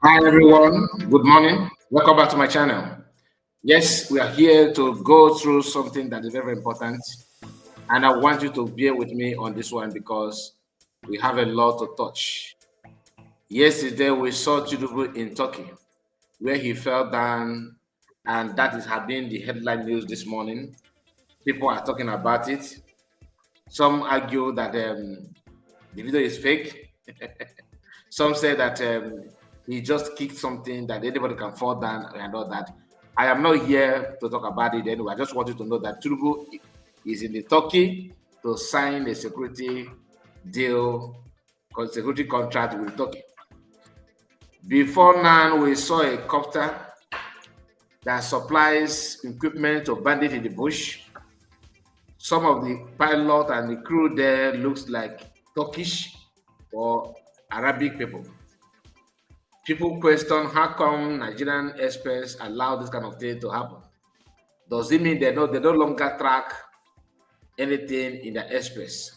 Hi everyone, good morning. Welcome back to my channel. Yes, we are here to go through something that is very important, and I want you to bear with me on this one because we have a lot to touch. Yesterday we saw Tinubu in Turkey, where he fell down, and that has been the headline news this morning. People are talking about it. Some argue that the video is fake. Some say that he just kicked something that anybody can fall down and all that. I am not here to talk about it anyway. I just want you to know that Tinubu is in the Turkey to sign a security deal, security contract with Turkey. Before now, we saw a copter that supplies equipment to bandits in the bush. Some of the pilot and the crew there looks like Turkish or Arabic people. People question how come Nigerian experts allow this kind of thing to happen. Does it mean they no longer track anything in the airspace?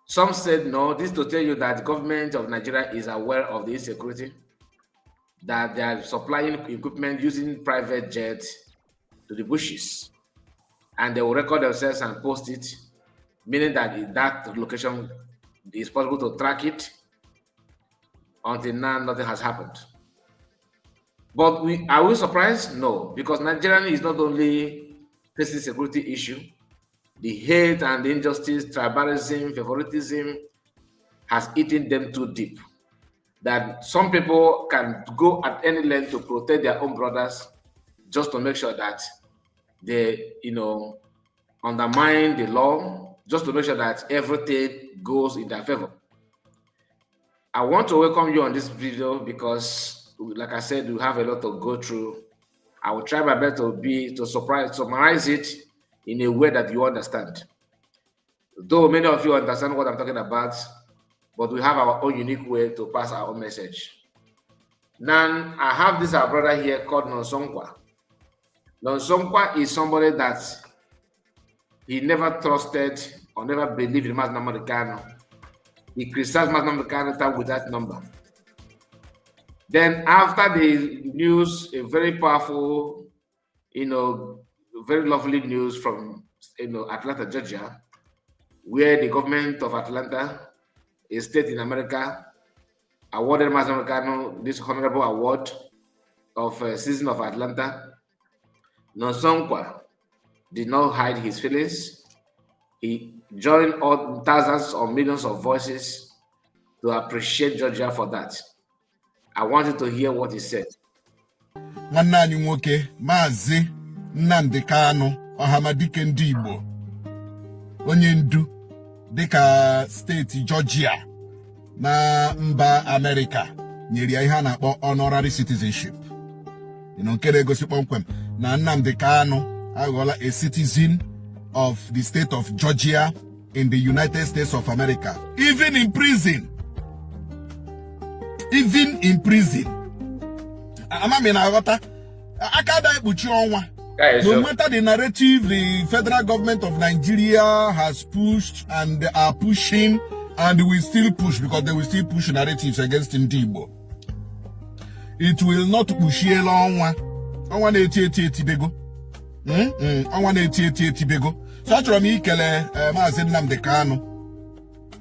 Some said no. This to tell you that the government of Nigeria is aware of the insecurity, that they are supplying equipment using private jets to the bushes, and they will record themselves and post it, meaning that in that location it's possible to track it. Until now, nothing has happened. But are we surprised? No, because Nigeria is not only facing security issue, the hate and the injustice, tribalism, favoritism has eaten them too deep. That some people can go at any length to protect their own brothers just to make sure that they, undermine the law, just to make sure that everything goes in their favor. I want to welcome you on this video because, like I said, we have a lot to go through. I will try my best to summarize it in a way that you understand. Though many of you understand what I'm talking about, but we have our own unique way to pass our own message. Now, I have our brother here called Nonsonkwa. Nonsonkwa is somebody that he never trusted or never believed in Mass Americano. He criticized Mass Americano with that number. Then after the news, a very powerful, very lovely news from Atlanta, Georgia, where the government of Atlanta, a state in America, awarded Mass Americano this honorable award of Citizen of Atlanta. Nonsonkwa did not hide his feelings. He joined all thousands or millions of voices to appreciate Georgia for that. I wanted to hear what he said. Nwanne anyị nwoke Maazị Nnamdi Kanu Ọhamadike ndị Igbo onye ndu dịka steeti Georgia na mba America nyere ya ihe a na-akpọ honorary citizenship. Nke na-egosi kpọmkwem na Nnamdi Kanu aghọọla a citizen of the state of Georgia in the United States of America, even in prison. No matter the narrative the federal government of Nigeria has pushed and they are pushing and will still push, because they will still push narratives against Ndibo. It will not push you long. I want to bego. So achọrọ m ikele Maazị Nnamdi Kanu.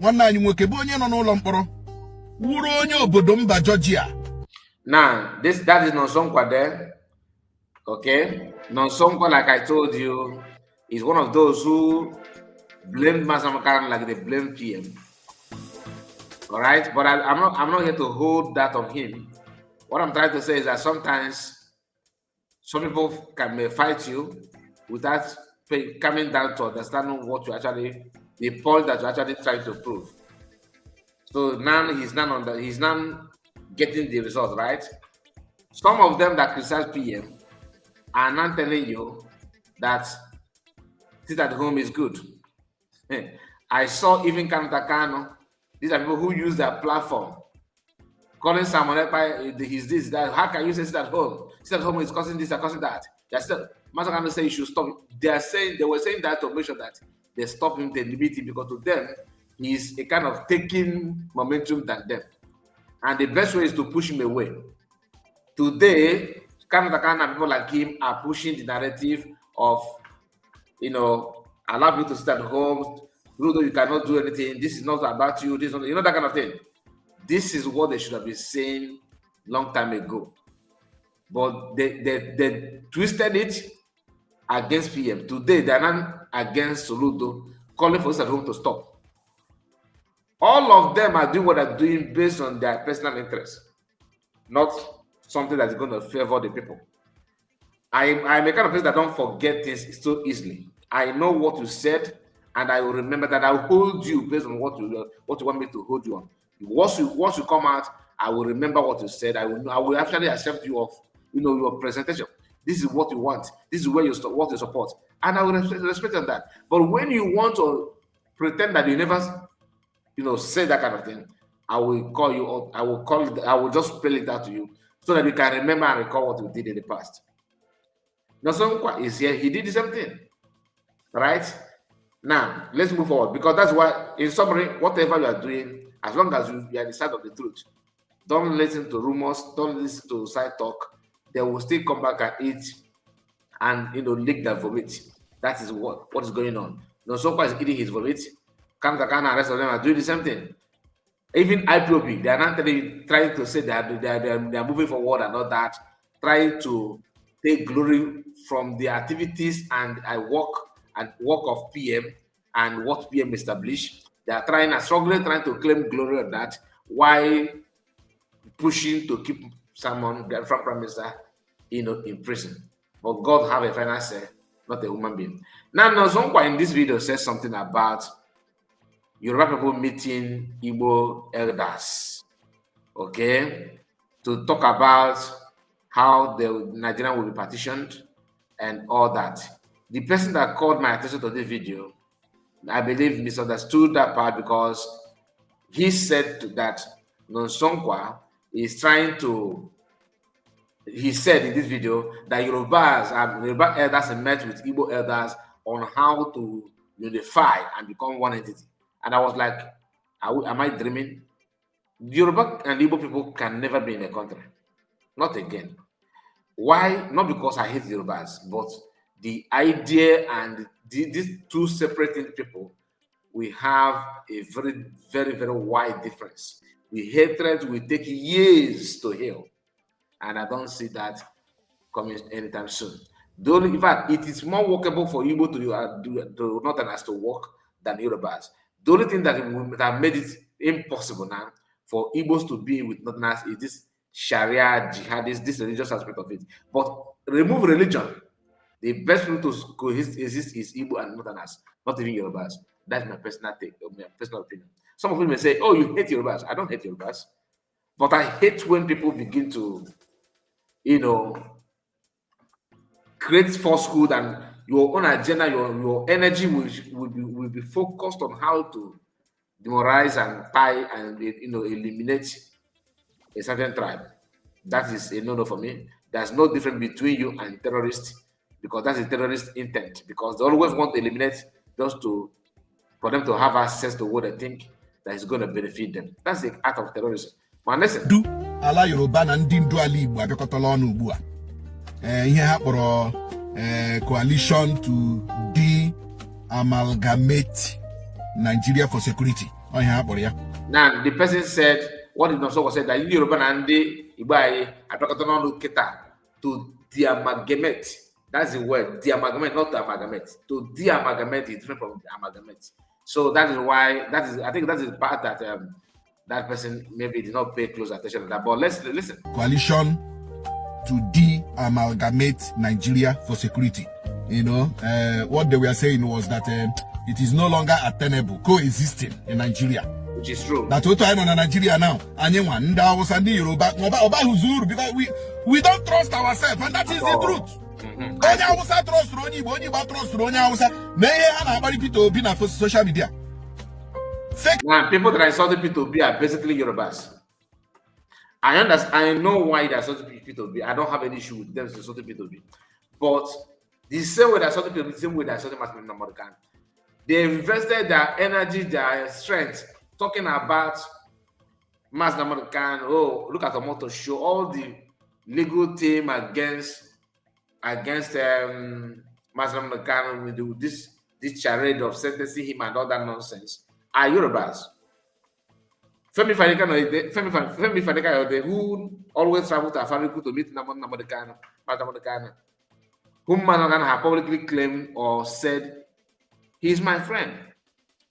Nwanne anyị nwoke bụ onye nọ n'ụlọ mkpọrọ wuru onye obodo mba Georgia. Now, that is Nonsonkwa there. Okay? Nonsonkwa, like I told you, is one of those who blamed Mass Americano like they blame PM. All right? But I'm not here to hold that on him. What I'm trying to say is that sometimes some people may fight you without coming down to understanding what you actually, the point that you're actually trying to prove. So now he's now getting the result, right? Some of them that criticize PM are now telling you that sit at home is good. I saw even Kanu. These are people who use their platform, calling someone he's this, that. How can you say sit at home? Sit at home is causing this and causing that. Master Kanu say you should stop. They were saying that to make sure that they stop him, they limit him, because to them, he's a kind of taking momentum than them. And the best way is to push him away. Today, kind of people like him are pushing the narrative of, allow people to stay at home, even though you cannot do anything. This is not about you. This is not, that kind of thing. This is what they should have been saying long time ago. But they twisted it against PM. Today, they're not against Soludo, calling for us at home to stop. All of them are doing what they're doing based on their personal interest, not something that's going to favor the people. I'm a kind of person that don't forget things so easily. I know what you said, and I will remember that. I'll hold you based on what you want me to hold you on. Once you come out, I will remember what you said. I will actually accept you of your presentation. This is what you want. This is where what you support, and I will respect that. But when you want to pretend that you never say that kind of thing, I will call you up. I will just spell it out to you so that you can remember and recall what you did in the past. Nosonkwa is here. He did the same thing, right? Now, let's move forward, because that's why, in summary, whatever you are doing, as long as you are on the side of the truth, don't listen to rumors, don't listen to side talk. They will still come back and eat and, lick their vomit. That is what is going on. Nosonkwa is eating his vomit. Kamkakana and the rest of them are doing the same thing. Even IPOB, they are not trying to say that they are moving forward and all that, trying to take glory from the activities and work of PM and what PM established. They are struggling, trying to claim glory of that, while pushing to keep someone, the Prime Minister, in prison. But God have a final say, not a human being. Now, Nosonkwa in this video says something about Yoruba people meeting Igbo elders, okay, to talk about how the Nigerian will be partitioned and all that. The person that called my attention to this video, I believe, misunderstood that part, because he said that Nosonkwa is trying to. He said in this video that Yoruba elders met with Igbo elders on how to unify and become one entity. And I was like, am I dreaming? Yoruba and Igbo people can never be in a country. Not again. Why? Not because I hate Yorubas, but the idea and these two separating people, we have a very, very, very wide difference. The hatred will take years to heal. And I don't see that coming anytime soon. In fact, it is more workable for Igbo to Northerners to work than Yorubas. The only thing that made it impossible now for Igbos to be with Northerners is this Sharia, jihadist, this religious aspect of it. But remove religion, the best way to coexist is Igbo and Northerners, not even Yorubas. That's my personal take, my personal opinion. Some of you may say, "Oh, you hate Yorubas." I don't hate Yorubas, but I hate when people begin to, create falsehood, and your own agenda, your energy will be focused on how to demoralize and tie and eliminate a certain tribe. That is a no-no for me. There's no difference between you and terrorists, because that's a terrorist intent. Because they always want to eliminate just for them to have access to what they think that is going to benefit them. That's the act of terrorism. But listen. Do ala Yoruba na ndị ndu ala Igbo abịakọtala ọnụ ugbu a. Ihe ha kpọrọ coalition to de-amalgamate Nigeria for security. Now, the person said, what did Nosonkwa said, that Yoruba na ndị Igbo anyị abịakọtala ọnụ kịta to de-amalgamate. That's the word, de-amalgamate, not to amalgamate. To de-amalgamate is different from amalgamate. So that is why, I think that is the part that that person maybe did not pay close attention to that. But let's listen. Coalition to de-amalgamate Nigeria for security. What they were saying was that it is no longer attainable, coexisting in Nigeria. Which is true. That's what I know in Nigeria now. Because we don't trust ourselves, and that is the truth. Social media. Now, people that are insulting P2B are basically Yorubas. I understand. I know why they're insulting P2B. I don't have any issue with them insulting P2B. But the same way they're insulting P2B, the same way they're insulting Martin American, They invested their energy, their strength, talking about Mas Namakan. Oh, look at the motto show all the legal team against Mas Namakan with this charade of sentencing him and all that nonsense are Yorubas. Femi Fani-Kayode, who always traveled to Afariku to meet Namadekano, whom Managan had publicly claimed or said, he's my friend.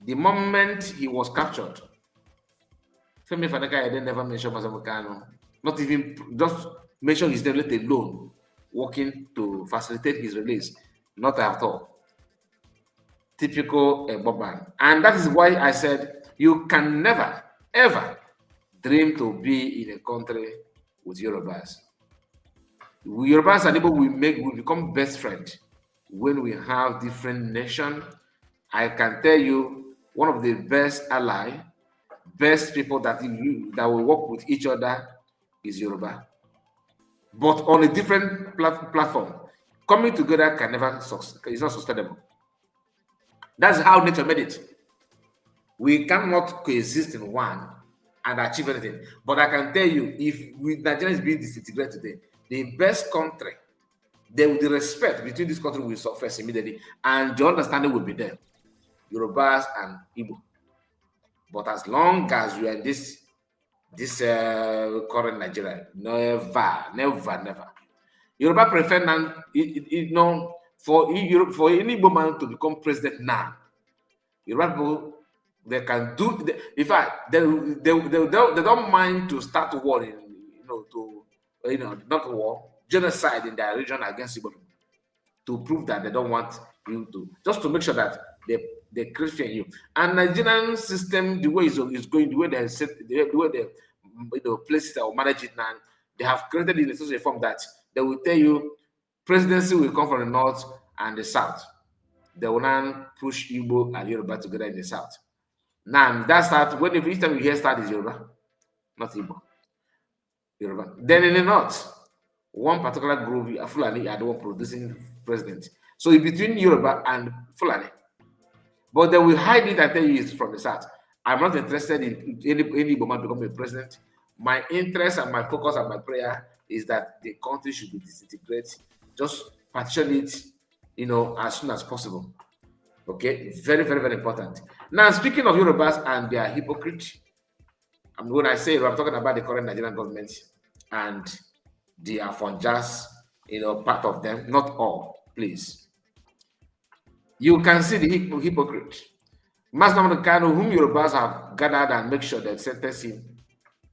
The moment he was captured, Femi Fani-Kayode never mentioned Mazamukano, not even just mention his name, let alone working to facilitate his release. Not at all. Typical Boban. And that is why I said you can never, ever dream to be in a country with Yorubas. Yorubas and Igbo will become best friends when we have different nations. I can tell you one of the best ally, best people that will work with each other is Yoruba. But on a different platform. Coming together can never is not sustainable. That's how nature made it. We cannot coexist in one and achieve anything. But I can tell you, if with Nigerians being disintegrated today, the best country, the respect between this country will surface immediately, and the understanding will be there. Yorubas and Igbo. But as long as you are in this current Nigeria, never. Yoruba prefer for any Igbo man to become president now. Yoruba people, they can do. In fact, they don't mind to start a war not war, genocide in their region against Igbo to prove that they don't want you to, just to make sure that they create fear in you. And Nigerian system, the way it's going, the way they set, the way they places or manage it now, they have created in such a form that they will tell you presidency will come from the north and the south. They will now push Igbo and Yoruba together in the south. Now that's that. When each time you hear start is Yoruba, not Igbo. Yoruba. Then in the north, one particular group, Fulani, are the one producing president. So it's between Yoruba and Fulani. But they will hide it and tell you it's from the south. I'm not interested in any Igbo man becoming a president. My interest and my focus and my prayer is that the country should be disintegrated. Just partition it, as soon as possible. Okay, very, very, very important. Now, speaking of Yorubas and their hypocrite, when I say I'm talking about the current Nigerian government and the Afonjas, part of them, not all, please. You can see the hypocrite. Mas Kanu, whom Yorubas have gathered and make sure they sentence him,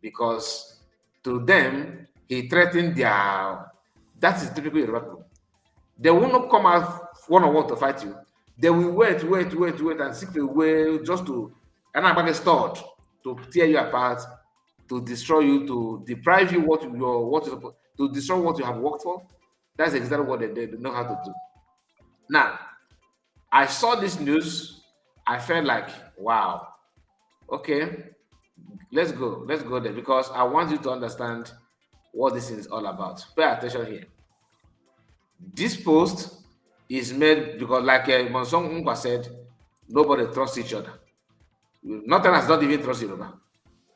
because to them, he threatened that is typical Yoruba people. They will not come out one-on-one to fight you. They will wait and seek a way just to start to tear you apart, to destroy you, to deprive you to destroy what you have worked for. That's exactly what they know how to do. Now, I saw this news. I felt like, wow, okay, let's go there, because I want you to understand what this is all about. Pay attention here. This post is made because, like Monsong Ngwa said, nobody trusts each other. Nothing has not even trust Yoruba,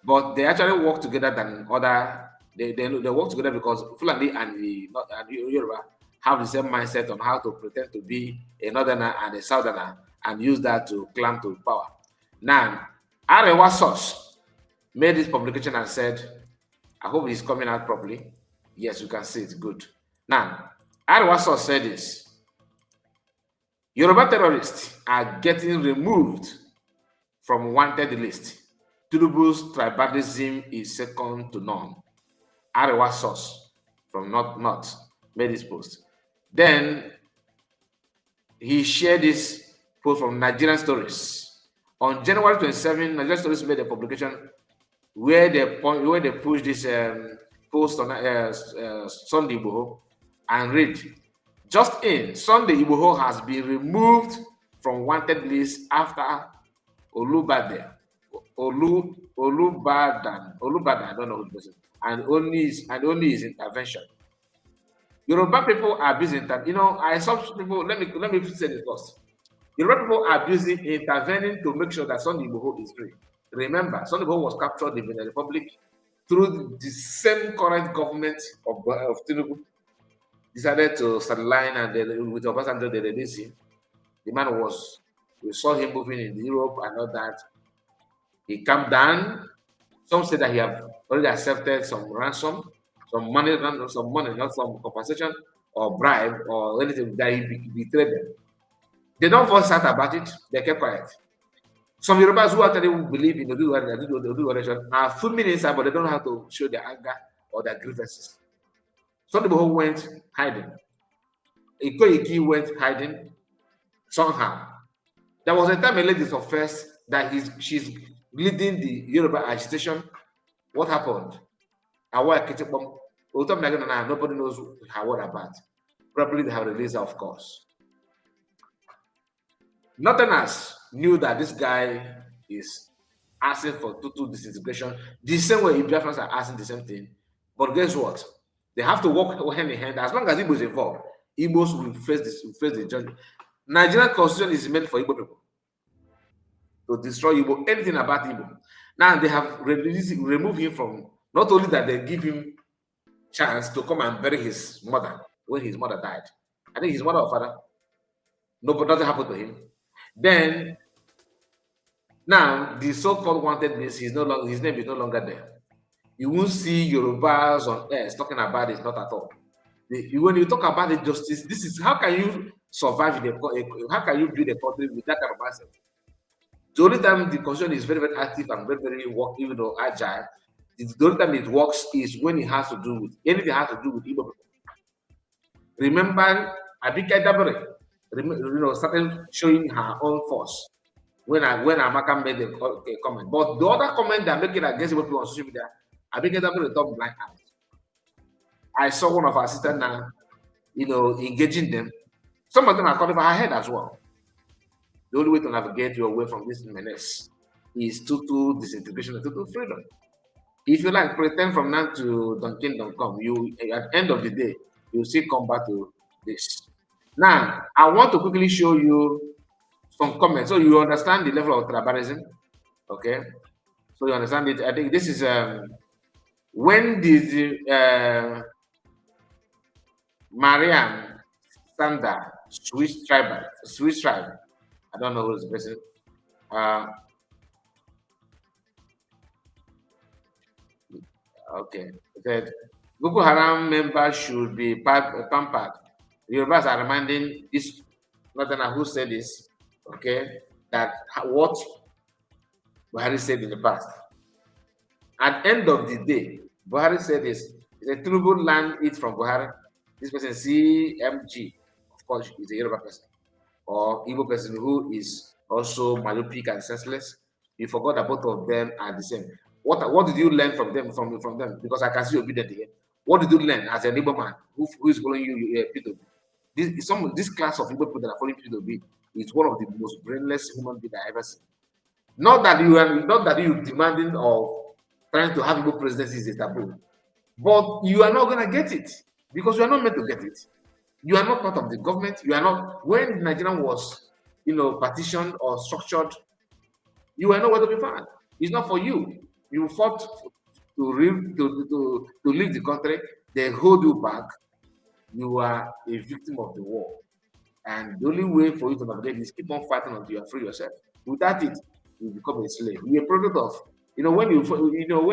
but they actually work together than other. They work together because Fulani and Yoruba have the same mindset on how to pretend to be a northerner and a southerner and use that to climb to power. Now, Arewa source made this publication and said, I hope it's coming out properly. Yes, you can see it. Good. Now, Arewa source said this: Yoruba terrorists are getting removed from wanted list. Tinubu's tribalism is second to none. Arewa source from North made this post. Then he shared this post from Nigerian Stories. On January 27, Nigerian Stories made a publication where they pushed this post on Sunday Igboho and read, just in, Sunday Igboho has been removed from wanted list after Olubadan, I don't know who the person, and only his intervention. Yoruba people are busy. I saw people. Let me say this first. Yoruba people are busy intervening to make sure that Sunday Igboho is free. Remember, Sunday Igboho was captured in the Republic through the same current government of Tinubu decided to sideline, and then with Obasanjo they released him. The man was, we saw him moving in Europe and all that. He calmed down. Some say that he have already accepted some ransom, some money, not some compensation or bribe or anything, that he betrayed them. They don't force out about it. They kept quiet. Some Yorubas who actually believe in the Odu are filming inside, but they don't know how to show their anger or their grievances. Some people who went hiding. Ikoiki went hiding somehow. There was a time a lady confessed that she's leading the Yoruba agitation. What happened? Nobody knows her whereabouts. Probably they have released her, of course. Northerners knew that this guy is asking for total disintegration, the same way Biafrans are asking the same thing. But guess what? They have to work hand in hand. As long as Igbo is involved, Igbos will face the judgment. Nigerian constitution is meant for Igbo people to destroy Igbo, anything about Igbo. Now they have removed him from, not only that they give him chance to come and bury his mother when his mother died. I think his mother or father, nothing happened to him. Then now the so-called wanted list, his name is no longer there. You won't see Yorubas on earth talking about it, not at all. When you talk about the justice, this is how can you survive how can you build a country with that kind of mindset? The only time the constitution is very, very active and very, very even though agile, the only time it works is when it has to do with anything that has to do with Igbo people. Remember, Abike Dabere, started showing her own force when Amaka made a comment. But the other comment they're making against Igbo people on social media, Abike Dabere turned blind eyes. I saw one of our sisters now, engaging them. Some of them are calling for her head as well. The only way to navigate your way from this menace is total disintegration and total freedom. If you like, pretend from now to Don Kingdom come, you at the end of the day, you'll still come back to this. Now, I want to quickly show you some comments so you understand the level of tribalism. Okay, so you understand it. I think this is when did Mariam Sanda Swiss tribe. I don't know who's the person. Okay, that Boko Haram members should be pampered. The Yorubas are reminding this Northerner who said this, okay, that what Buhari said in the past. At the end of the day, Buhari said this. He said, Tinubu learned it from Buhari. This person, CMG, of course, is a Yoruba person, or Igbo person who is also myopic and senseless. You forgot that both of them are the same. What did you learn from them? From them? Because I can see obedient here. What did you learn as a Igbo man who is following you, P2B? This class of Igbo people that are following P2B is one of the most brainless human beings I ever seen. Not that you demanding or trying to have Igbo presidency is a taboo, but you are not gonna get it because you are not meant to get it. You are not part of the government. You are not. When Nigeria was, partitioned or structured, you are nowhere to be found. It's not for you. You fought to leave the country. They hold you back. You are a victim of the war, and the only way for you to navigate is keep on fighting until you are free yourself. Without it, you become a slave. You're a product of, when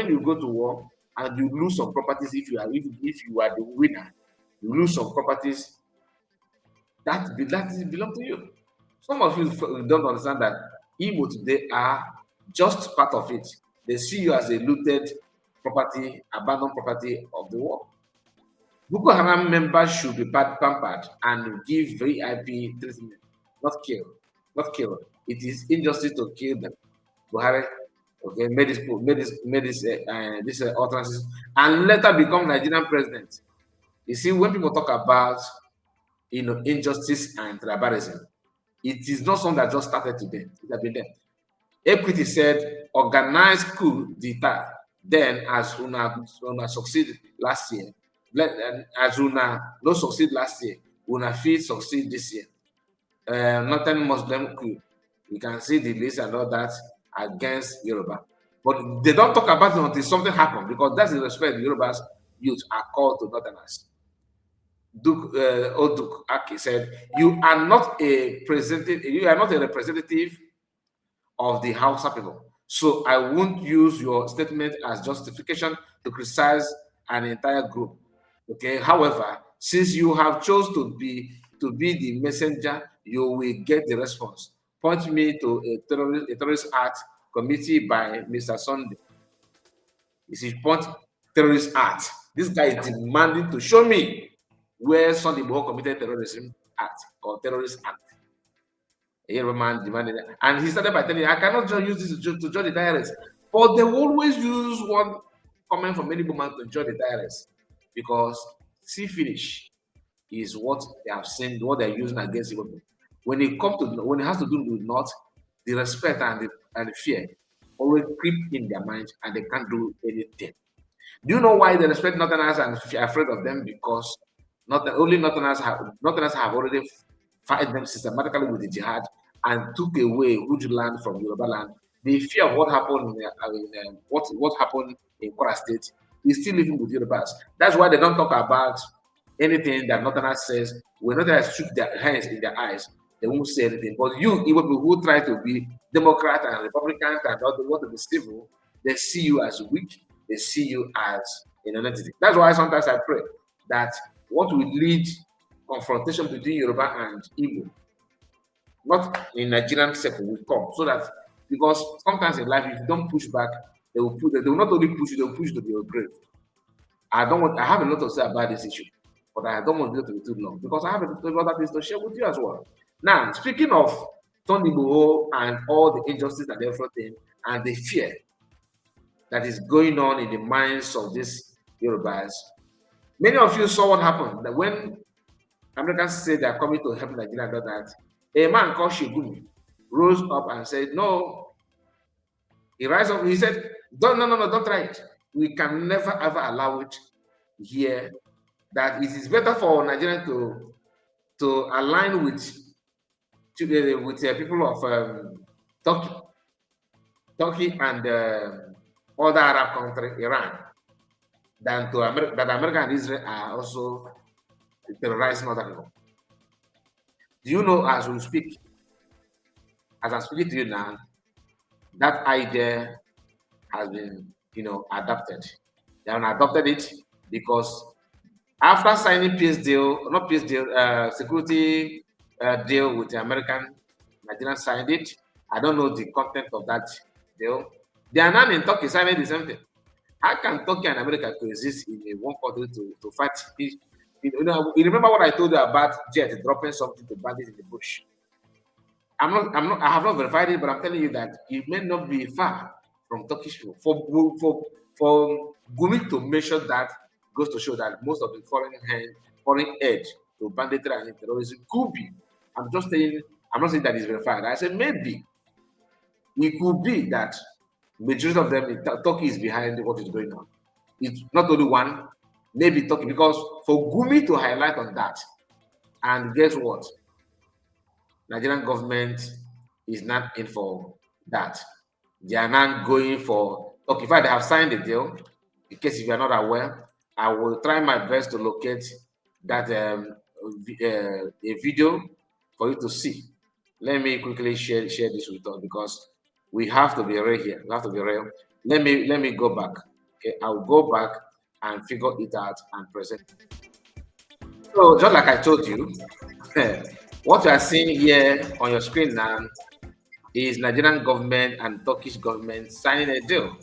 you go to war and you lose some properties. If you are the winner, you lose some properties that belong to you. Some of you don't understand that Igbo today are just part of it. They see you as a looted property, abandoned property of the war. Boko Haram members should be pampered and give VIP treatment, not kill. Not kill. It is injustice to kill them. Buhari, okay, made this utterances and later become Nigerian president. You see, when people talk about injustice and tribalism, it is not something that just started today. It has been there. Equity said, organized coup d'etat. Then, as Una succeeded last year, as Una not succeed last year, Una fit succeed this year. northern Muslim coup. You can see the list and all that against Yoruba. But they don't talk about it until something happened because that's the respect the Yorubas youth are called to northerners. Duke Oduk Aki said, "You are not a you are not a representative of the Hausa people. So I won't use your statement as justification to criticize an entire group. Okay. However, since you have chose to be the messenger, you will get the response. Point me to a terrorist act committed by Mr. Sunday. Is his point terrorist act? This guy is demanding to show me where Sunday Igboho committed terrorism act or terrorist act. A Yoruba man demanded it. And he started by telling, I cannot just use this to judge the diarist. But they will always use one comment from any woman to judge the diarist because see finish is what they have seen, what they're using against women. When it has to do with not the respect and the fear always creep in their minds and they can't do anything. Do you know why they respect Northerners and are afraid of them? Because not only Northerners have already fight them systematically with the jihad and took away huge land from Yoruba land. The fear of what happened what happened in Kwara State is still living with Yorubas. That's why they don't talk about anything that Northerners says. When Northerners shoot their hands in their eyes, they won't say anything. But you, Igbo people who try to be Democrat and Republican and all the want to be civil, they see you as weak. They see you as an entity. That's why sometimes I pray that what will lead confrontation between Yoruba and Igbo, not in Nigerian circle, will come. So that because sometimes in life, if you don't push back, they will not only push you, they will push you to your grave. I have a lot to say about this issue, but I don't want it to be too long because I have a lot of other things to share with you as well. Now, speaking of Tony Igboho and all the injustice and everything, and the fear that is going on in the minds of these Yorubas, many of you saw what happened. That when Americans say they are coming to help Nigeria do that, a man called Shigumi rose up and said, no. He rise up, he said, no, don't try it. We can never ever allow it here. That it is better for Nigeria to align with people of Turkey and other Arab country, Iran, than to America. That America and Israel are also terrorizing other people. Do you know, as we speak, as I'm speaking to you now, that idea has been, adopted. They have adopted it because after signing security deal with the American, Nigerian signed it. I don't know the content of that deal. They are now in Turkey signing the same thing. How can Turkey and America coexist in a one country to fight? You remember what I told you about jet dropping something to bandits in the bush? I have not verified it, but I'm telling you that it may not be far from Turkish people. For Gumi to mention that goes to show that most of the foreign aid to banditry and terrorism could be. I'm not saying that it's verified. I said maybe it could be that majority of them, Turkey is behind what is going on. It's not only one, maybe Turkey, because for Gumi to highlight on that, and guess what? Nigerian government is not in for that. They are not going for, okay, if I have signed the deal, in case if you are not aware, I will try my best to locate that a video for you to see. Let me quickly share this with us because we have to be real here. We have to be real. Let me go back. Okay, I'll go back and figure it out and present. So just like I told you, what you are seeing here on your screen now is Nigerian government and Turkish government signing a deal,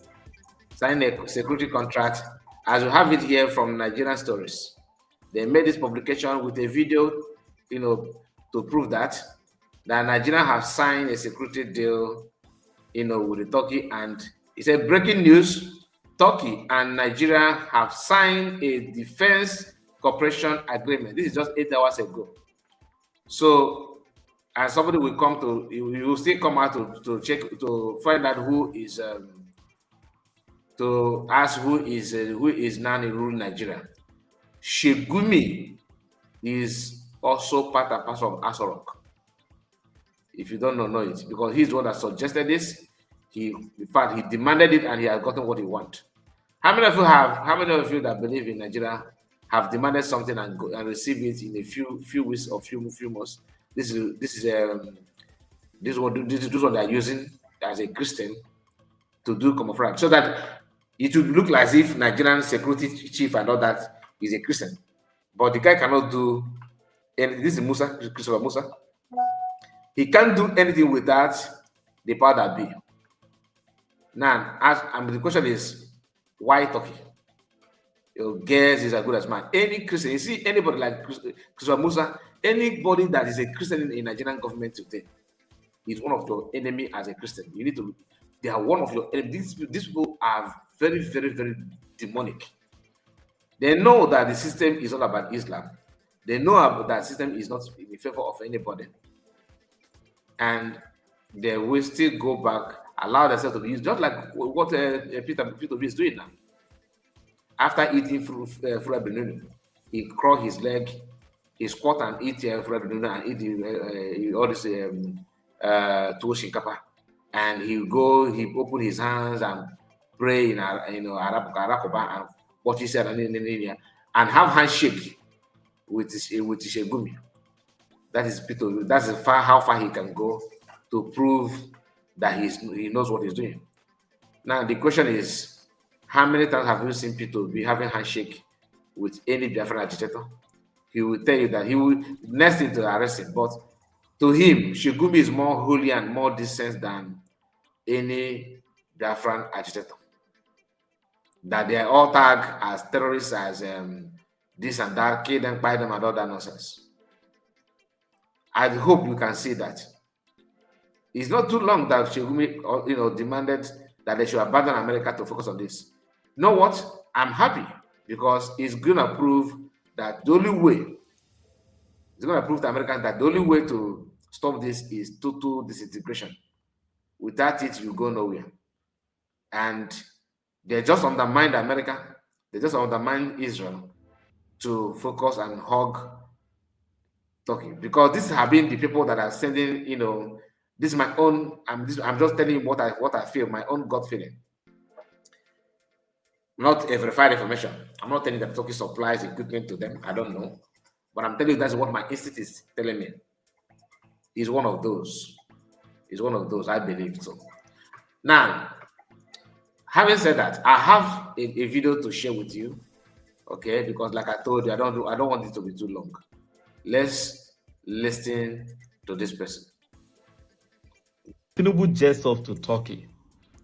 signing a security contract, as you have it here from Nigerian Stories. They made this publication with a video, to prove that Nigeria have signed a security deal, with the Turkey. And it said, breaking news, Turkey and Nigeria have signed a defense cooperation agreement. This is just 8 hours ago. So, and somebody will come you will still come out to check, to find out who is, to ask who is now in ruling Nigeria. Shigumi is also part and parcel of Asorok. If you don't know it, because he's the one that suggested this. In fact, he demanded it, and he has gotten what he wants. How many of you that believe in Nigeria have demanded something and receive it in a few weeks or few months? This is what they are using as a Christian to do camouflage, so that it would look as if Nigerian security chief and all that is a Christian, but the guy cannot do. And this is Christopher Musa. He can't do anything without the power that be. Now, the question is, why Turkey? Your guess is as good as mine. Any Christian, you see anybody like Christopher Musa, anybody that is a Christian in Nigerian government today is one of your enemy as a Christian. You need to. They are one of your enemies. These people are very, very, very demonic. They know that the system is all about Islam. They know that system is not in favor of anybody. And they will still go back, allow themselves to be used, just like what Peter is doing now. After eating Fura Benunu, he crawl his leg, he squat and eat Fura Benunu and eat all this Shinkapa. And he open his hands and pray in Arakoba and what he said and have handshake with Shegumi. That is Peter. That's how far he can go to prove that he knows what he's doing. Now the question is, how many times have you seen Peter be having handshake with any Biafran agitator? He will tell you that he will next thing to arrest him, but to him, Shegumi is more holy and more decent than any Biafran agitator. That they are all tagged as terrorists, as this and that, kill them, buy them, and all that nonsense. I hope you can see that. It's not too long that Shegumi, demanded that they should abandon America to focus on this. You know what? I'm happy because it's going to prove that the only way, it's going to prove to Americans that the only way to stop this is total disintegration. Without it, you go nowhere. And they just undermined America. They just undermined Israel to focus and hug Turkey, because these have been the people that are sending. This is my own. I'm just telling you what I feel, my own gut feeling, not a verified information. I'm not telling that Turkey supplies equipment to them. I don't know, but I'm telling you that's what my instinct is telling me. He's one of those. He's one of those. I believe so. Now, having said that, I have a video to share with you. Okay, because like I told you, I don't want it to be too long. Let's listen to this person. Tinubu jets off to Turkey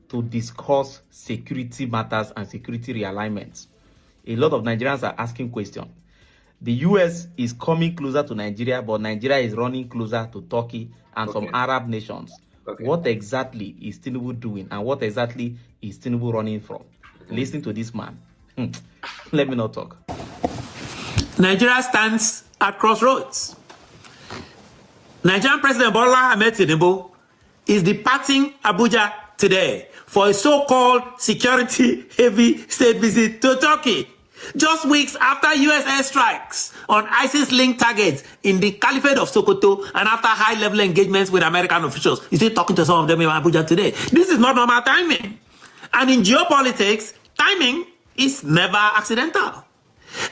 to discuss security matters and security realignments. A lot of Nigerians are asking questions. The US is coming closer to Nigeria, but Nigeria is running closer to Turkey and some Arab nations. Okay. What exactly is Tinubu doing, and what exactly is Tinubu running from? Listen to this man. Let me not talk. Nigeria stands at crossroads. Nigerian President Bola Ahmed Tinubu is departing Abuja today for a so-called security-heavy state visit to Turkey, just weeks after US airstrikes on ISIS-linked targets in the Caliphate of Sokoto and after high-level engagements with American officials. He's still talking to some of them in Abuja today. This is not normal timing. And in geopolitics, timing is never accidental.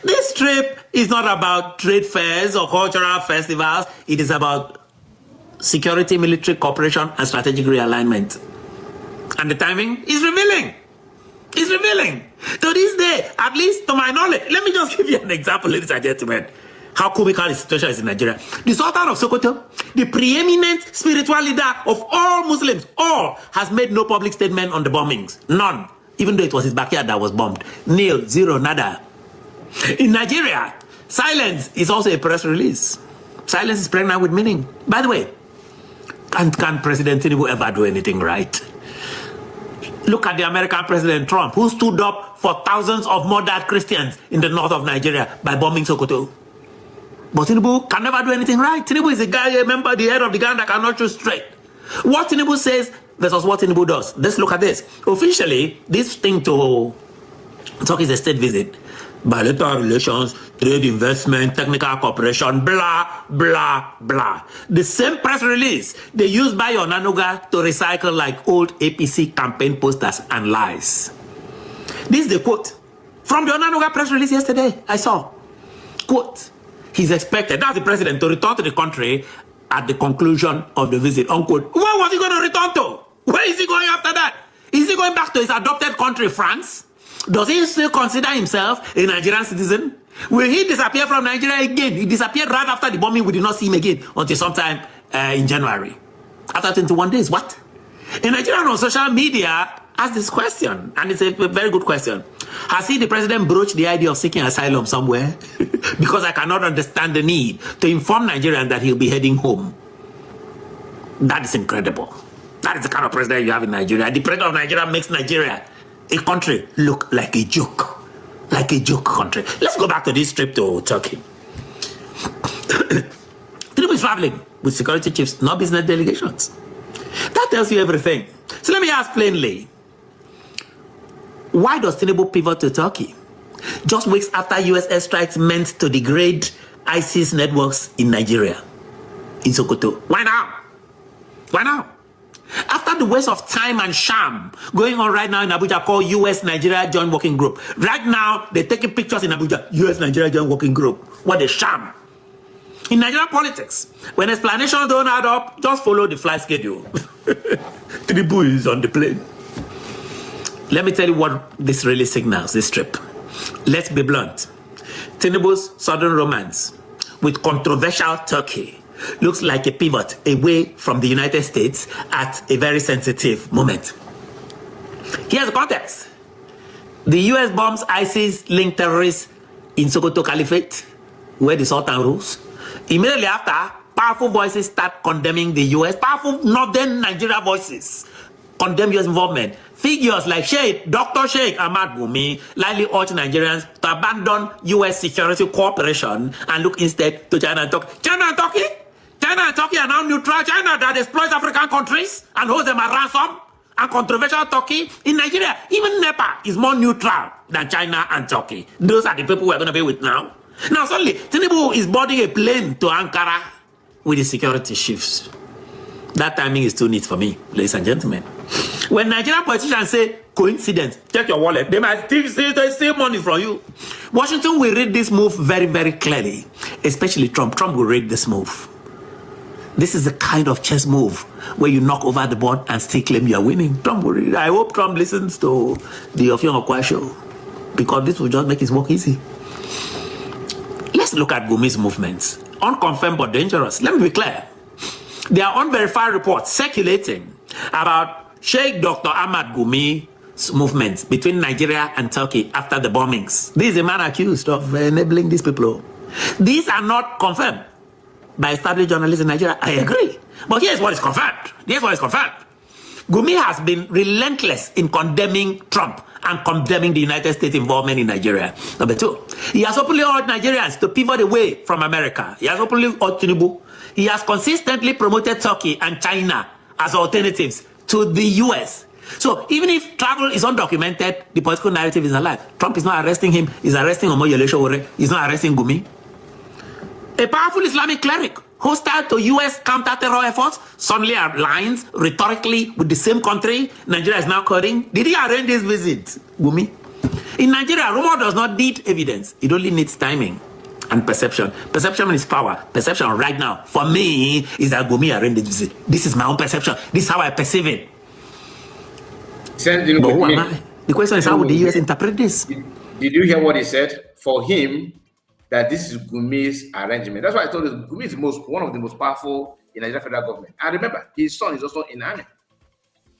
This trip is not about trade fairs or cultural festivals. It is about security, military cooperation, and strategic realignment. And the timing is revealing. It's revealing. To this day, at least to my knowledge, let me just give you an example, ladies and gentlemen, how comical the situation is in Nigeria. The Sultan of Sokoto, the preeminent spiritual leader of all Muslims, has made no public statement on the bombings. None. Even though it was his backyard that was bombed. Nil, zero, nada. In Nigeria, silence is also a press release. Silence is pregnant with meaning. By the way, can President Tinubu ever do anything right? Look at the American President Trump, who stood up for thousands of murdered Christians in the north of Nigeria by bombing Sokoto. But Tinubu can never do anything right. Tinubu is a guy, remember, the head of the gang that cannot choose straight. What Tinubu says versus what Tinubu does. Let's look at this. Officially, this thing to Turkey is a state visit. bilateral relations, trade, investment, technical cooperation, blah, blah, blah. The same press release they used by Onanuga to recycle like old APC campaign posters and lies. This is the quote from the Onanuga press release yesterday. I saw, quote, he's expected, that's the president, to return to the country at the conclusion of the visit, unquote. Where was he going to return to? Where is he going after that? Is he going back to his adopted country, France? Does he still consider himself a Nigerian citizen? Will he disappear from Nigeria again? He disappeared right after the bombing. We did not see him again until sometime in January. After 21 days, what? A Nigerian on social media asked this question, and it's a very good question. Has he, the president, broached the idea of seeking asylum somewhere? Because I cannot understand the need to inform Nigerians that he'll be heading home. That is incredible. That is the kind of president you have in Nigeria. The president of Nigeria makes Nigeria, a country, look like a joke. Like a joke country. Let's go back to this trip to Turkey. Tinubu is traveling with security chiefs, not business delegations. That tells you everything. So let me ask plainly, why does Tinubu pivot to Turkey? Just weeks after US airstrikes meant to degrade ISIS networks in Nigeria, in Sokoto. Why now? Why now? After the waste of time and sham going on right now in Abuja called US-Nigeria Joint Working Group. Right now, they're taking pictures in Abuja, US-Nigeria Joint Working Group. What a sham. In Nigerian politics, when explanations don't add up, just follow the flight schedule. Tinubu is on the plane. Let me tell you what this really signals, this trip. Let's be blunt. Tinubu's southern romance with controversial Turkey looks like a pivot away from the United States at a very sensitive moment. Here's the context. The US bombs ISIS-linked terrorists in Sokoto Caliphate, where the Sultan rules. Immediately after, powerful voices start condemning the US, powerful northern Nigeria voices condemn US involvement. Figures like Dr. Sheikh Ahmad Gumi likely urge Nigerians to abandon US security cooperation and look instead to China and Turkey. China and Turkey? China and Turkey are now neutral. China that exploits African countries and holds them at ransom, and controversial Turkey. In Nigeria, even Nepal is more neutral than China and Turkey. Those are the people we're going to be with now. Now, suddenly, Tinubu is boarding a plane to Ankara with the security chiefs. That timing is too neat for me, ladies and gentlemen. When Nigerian politicians say coincidence, check your wallet, they might steal money from you. Washington will read this move very, very clearly, especially Trump. Trump will read this move. This is the kind of chess move where you knock over the board and still claim you are winning. Trump will read it. I hope Trump listens to the Ofion Okwa show, because this will just make his work easy. Let's look at Gumi's movements. Unconfirmed but dangerous. Let me be clear. There are unverified reports circulating about Sheikh Dr. Ahmad Gumi's movements between Nigeria and Turkey after the bombings. This is a man accused of enabling these people. These are not confirmed by established journalists in Nigeria. I agree. But here's what is confirmed. Here's what is confirmed. Gumi has been relentless in condemning Trump and condemning the United States involvement in Nigeria. Number two, he has openly urged Nigerians to pivot away from America. He has openly urged Tinubu. He has consistently promoted Turkey and China as alternatives to the US. So even if travel is undocumented, the political narrative is alive. Trump is not arresting him. He's arresting Omoyele Sowore. He's not arresting Gumi. A powerful Islamic cleric hostile to US counter-terror efforts suddenly aligns rhetorically with the same country Nigeria is now calling. Did he arrange this visit, Gumi? In Nigeria, rumor does not need evidence. It only needs timing and perception. Perception is power. Perception right now, for me, is that Gumi arranged this visit. This is my own perception. This is how I perceive it. But who am I? The question is, how would the US interpret this? Did you hear what he said? For him, that this is Gumi's arrangement. That's why I told you Gumi is one of the most powerful in the Nigerian federal government. And remember, his son is also in the army.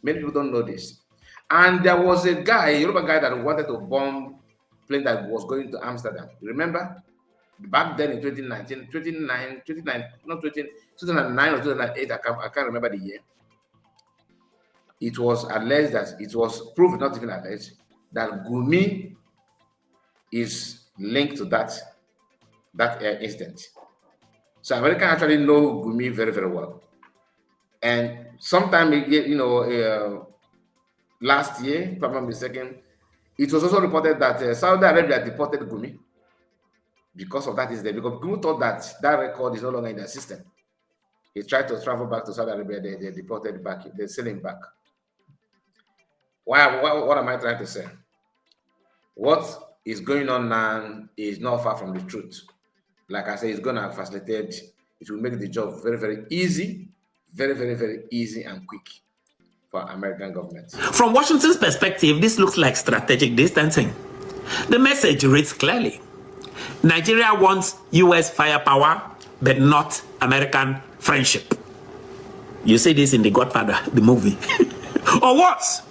Many people don't know this. And there was a guy, a Yoruba guy, that wanted to bomb a plane that was going to Amsterdam. You remember? Back then in 2009 or 2008, I can't remember the year. It was alleged that, it was proved, not even alleged, that Gumi is linked to that incident. So Americans actually know Gumi very, very well. And sometime, last year, if I'm not mistaken, It was also reported that Saudi Arabia deported Gumi because of that is there. Because Gumi thought that that record is no longer in their system. He tried to travel back to Saudi Arabia. They deported back. They sent him back. What am I trying to say? What is going on now is not far from the truth. Like I said, it's going to facilitate. It will make the job very, very easy, very easy and quick for American government. From Washington's perspective, this looks like strategic distancing. The message reads clearly. Nigeria wants US firepower, but not American friendship. You see this in The Godfather, the movie. Or worse,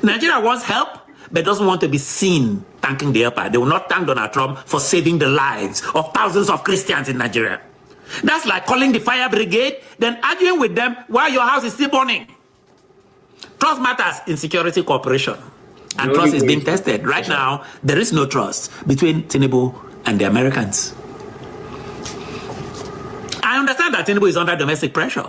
Nigeria wants help, but doesn't want to be seen thanking the helper. They will not thank Donald Trump for saving the lives of thousands of Christians in Nigeria. That's like calling the fire brigade, then arguing with them while your house is still burning. Trust matters in security cooperation, and trust is being tested. Right now, there is no trust between Tinubu and the Americans. I understand that Tinubu is under domestic pressure.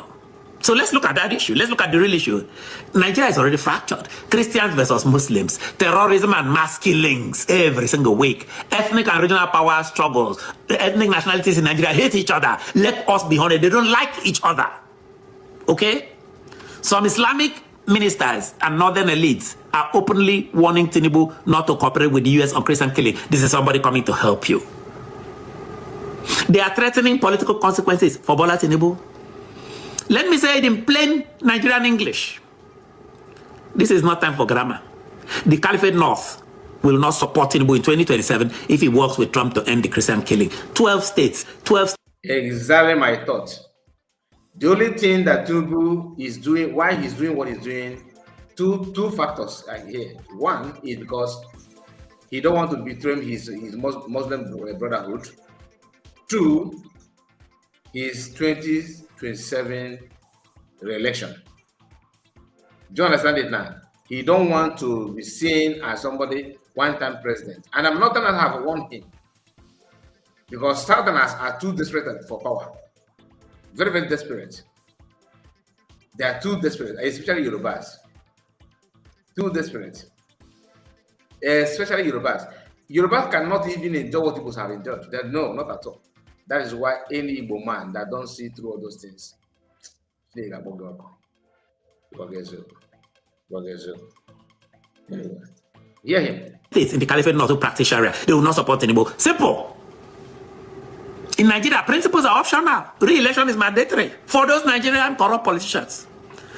So let's look at that issue. Let's look at the real issue. Nigeria is already fractured. Christians versus Muslims, terrorism and mass killings every single week, ethnic and regional power struggles. The ethnic nationalities in Nigeria hate each other. Let us be honest, they don't like each other. Okay? Some Islamic ministers and northern elites are openly warning Tinubu not to cooperate with the US on Christian killing. This is somebody coming to help you. They are threatening political consequences for Bola Tinubu. Let me say it in plain Nigerian English. This is not time for grammar. The Caliphate North will not support Tinubu in 2027 if he works with Trump to end the Christian killing. 12 states. Exactly my thought. The only thing that Tinubu is doing, why he's doing what he's doing, two factors are here. One is because he don't want to betray his Muslim brotherhood. Two, his 2027 re-election. Do you understand it now? He don't want to be seen as somebody one-time president. And I'm not going to have one him. Because Southerners are too desperate for power. Very desperate. They are too desperate, especially Yorubas. Too desperate. Especially Yorubas. Yorubas cannot even enjoy what people have enjoyed. No, not at all. That is why any Igbo man that don't see through all those things, anyway, hear him. States in the Caliphate North to practice Sharia, they will not support Tinubu. Simple. In Nigeria, principles are optional. Re-election is mandatory for those Nigerian corrupt politicians.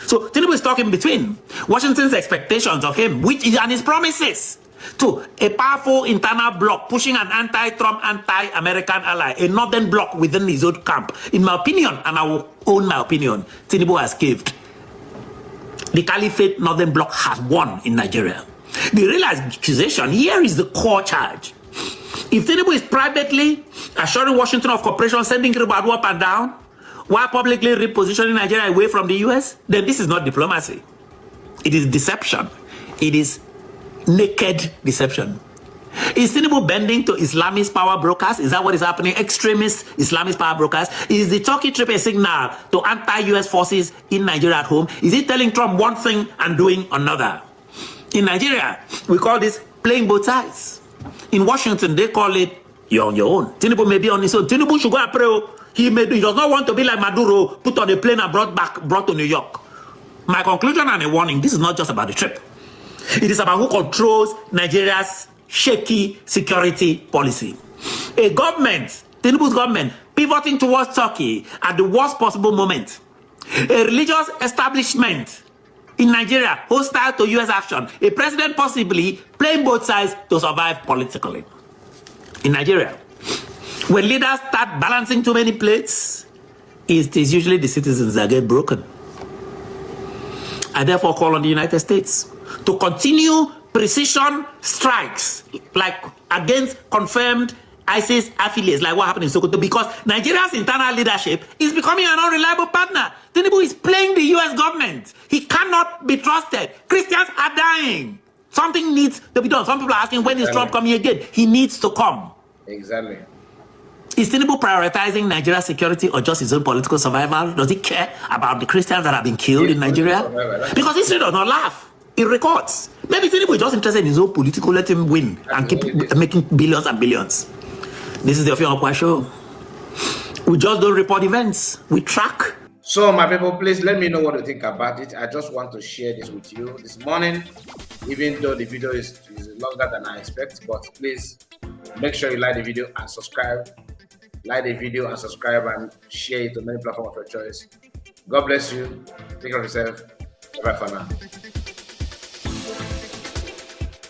So Tinubu is talking between Washington's expectations of him, and his promises, to a powerful internal bloc pushing an anti-Trump, anti-American ally, a northern bloc within his own camp. In my opinion, and I will own my opinion, Tinubu has caved. The Caliphate Northern Bloc has won in Nigeria. The real accusation here is the core charge. If Tinubu is privately assuring Washington of cooperation, sending Ribadu up and down, while publicly repositioning Nigeria away from the US, then this is not diplomacy. It is deception. It is naked deception. Is Tinubu bending to Islamist power brokers? Is that what is happening? Extremist Islamist power brokers? Is the Turkey trip a signal to anti-US forces in Nigeria at home? Is it telling Trump one thing and doing another? In Nigeria, we call this playing both sides. In Washington, they call it you're on your own. Tinubu may be on his own. Tinubu should go and pray. He does not want to be like Maduro, put on a plane and brought to New York. My conclusion and a warning, this is not just about the trip. It is about who controls Nigeria's shaky security policy. A government, Tinubu's government, pivoting towards Turkey at the worst possible moment. A religious establishment in Nigeria hostile to US action. A president possibly playing both sides to survive politically. In Nigeria, when leaders start balancing too many plates, it is usually the citizens that get broken. I therefore call on the United States to continue precision strikes, like against confirmed ISIS affiliates, like what happened in Sokoto, because Nigeria's internal leadership is becoming an unreliable partner. Tinubu is playing the US government. He cannot be trusted. Christians are dying. Something needs to be done. Some people are asking, when is Trump coming again? He needs to come. Exactly. Is Tinubu prioritizing Nigeria's security or just his own political survival? Does he care about the Christians that have been killed in Nigeria? Because history does not laugh. It records. Maybe Tinubu is just interested in his own political, let him win and keep making billions and billions. This is the Official Okwa Show. We just don't report events, we track. So, my people, please let me know what you think about it. I just want to share this with you this morning, even though the video is longer than I expect. But please make sure you like the video and subscribe. Like the video and subscribe and share it to many platforms of your choice. God bless you. Take care of yourself. Bye for now.